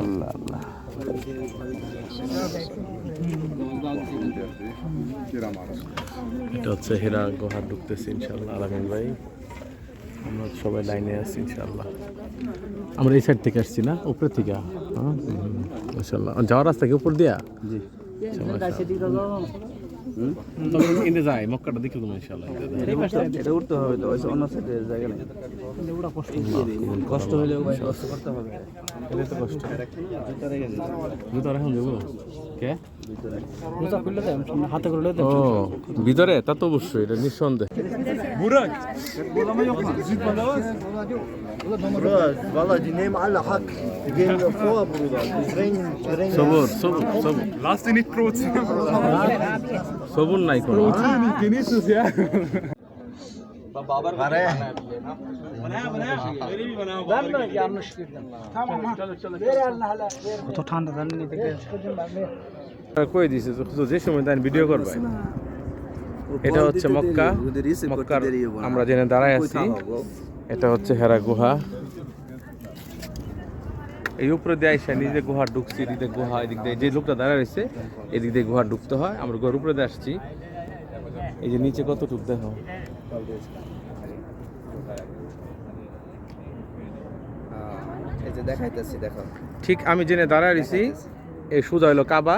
আল্লাহ আল্লাহ। এটা হচ্ছে হীরা গুহা ঢুকতেছি ইনশাল্লাহ। আলামিন ভাই আমরা সবাই লাইনে আছি ইনশাল্লাহ। আমরা এই সাইড থেকে আসছি না, উপর থেকে? ইনশাল্লাহ যাওয়ার রাস্তা কি উপর দিয়া? জি ইন্দে যায় মক্কাটা দেখে তুমি ইনশাল্লাহ। এটা উঠতে হবে তো, অন্য সাইডে জায়গা নেই, কষ্ট হলেও কষ্ট করতে হবে। এটা তো কষ্ট। জুতা রাখুন দেবো কে হাতে করে ও ভিতরে, তা তো অবশ্যই এটা নিঃসন্দেহ। والله die nehmen alle Hack. Die gehen mir vor, Bruder. Die drängen. সবুর সবুর সবুর, Lass dich nicht provozieren. সবুর নাই কোনো। Genieß es, ja. কত ঠান্ডা জানেন কই দিছে তো, যে সময় তাই ভিডিও করবে। এটা হচ্ছে মক্কা, মক্কার আমরা জেনে দাঁড়ায় আছি। এটা হচ্ছে হেরা গুহা। এই উপরে দিয়ে আইসা নিজে গুহা ঢুকছি, এদিক দিয়ে গুহা, এদিক দিয়ে যে লোকটা দাঁড়ায় রয়েছে এদিক দিয়ে গুহা ঢুকতে হয়। আমরা গুহার উপরে দিয়ে আসছি। এই যে নিচে কত টুক দেখো। এই যে দেখাইতেছি, দেখো ঠিক আমি জেনে দাঁড়ায় রয়েছি, এই সোজা হলো কাবা,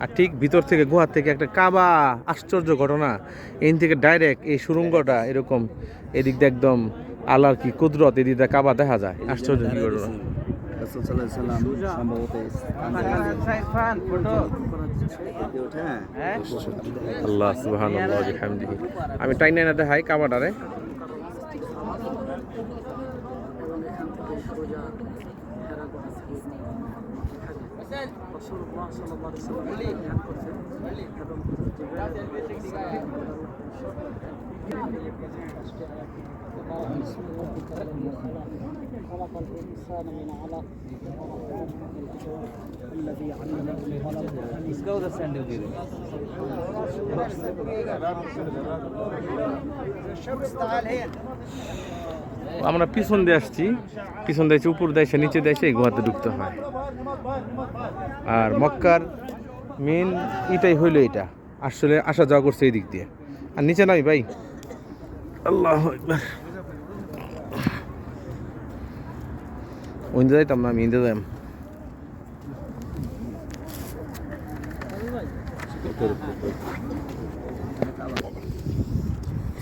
আর ঠিক ভিতর থেকে গুহার থেকে একটা কাবা। আশ্চর্য ঘটনা, এই থেকে ডাইরেক্ট এই সুড়ঙ্গটা এরকম, এদিক দিয়ে একদম আল্লাহর কি কুদরত, এদিক দিয়ে কাবা দেখা যায়। আশ্চর্য কি ঘটনা। রাসূল সাল্লাল্লাহু আলাইহি ওয়াসাল্লাম সম্ভবত আল্লাহ সুবহানাল্লাহ ওয়া বিহামদিহি। আমি টাইনা না দেখাই কাবাটারে। خلق الإنسان من علق الذي علم بالقلم इसका उधर सेंड दे दे আমরা পিছন দিয়ে আসছি, পিছন দিয়ে উপর দিয়ে এসে নিচে দিয়ে এসে এই গুহাতে ঢুকতে হয়। আর মক্কার মেন এটাই হইলো, এটা আসলে আসা যাওয়া করছে এই দিক দিয়ে। আর নিচে নাই ভাই, আল্লাহু আকবার। ওইদিকে যাইতাম না, আমি ইন্দে যাইম।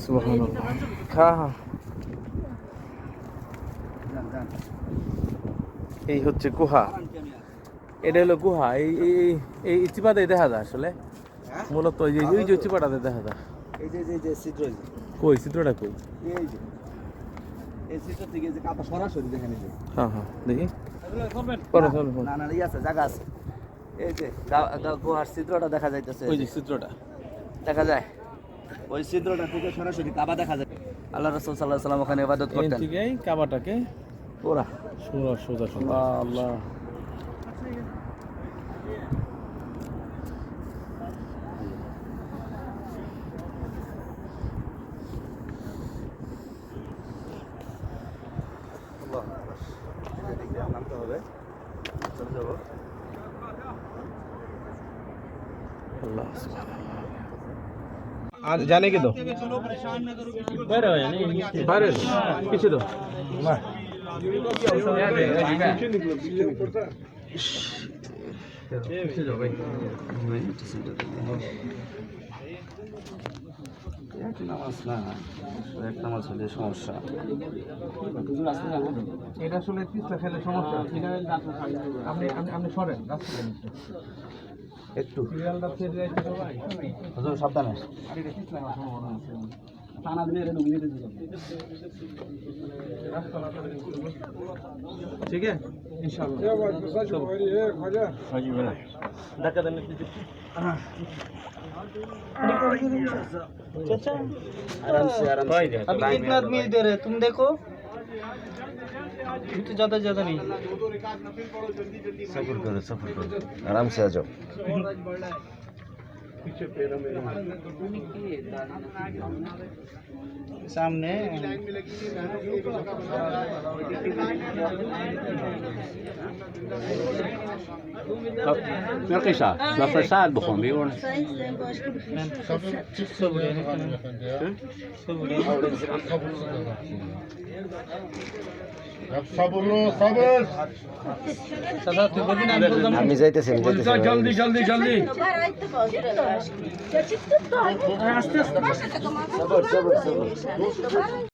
সুবহানাল্লাহ। এই হচ্ছে গুহা, এটা হলো গুহা। এই চিপাতে দেখা যায় আসলে মূলত এই যে চিপাটাতে দেখা যায়। এই যে চিত্র, কই চিত্রটা কই? এই যে এই চিত্র থেকে যে কাপা সরাসরি দেখেন। এই যে হ্যাঁ হ্যাঁ দেখি। না না, আছে জায়গা আছে। এই যে গুহার চিত্রটা দেখা যাইতেছে, ওই যে চিত্রটা দেখা যায়। ওই চিত্রটা থেকে সরাসরি কাবা দেখা যায়। আল্লাহ রাসূল সাল্লাল্লাহু আলাইহি ওয়াসাল্লাম ওখানে ইবাদত করতেন। এই থেকেই কাবাটাকে পুরা সোজা সোজা সোজা। আল্লাহ নামতে হবে, চলে যাবো। अल्लाह जाने के दो, बाहर पीछे दो। নামাজ না, এক নামাজ হলে সমস্যা। এটা আসলে পিছলা খেলে সমস্যা। আপনি আপনি সরেন একটু হুজুর সাবধানে। ठीक है इंशाल्लाह। धक्का देने आराम से अभी कितना आदमी दे रहे तुम देखो, तो ज्यादा नहीं। सफर करो आराम से आ जाओ। सामने Melkisa, Dr. Saad begon weer hoor. আমি যাইতেছি জলদি জলদি জলদি আস্তে আস্তে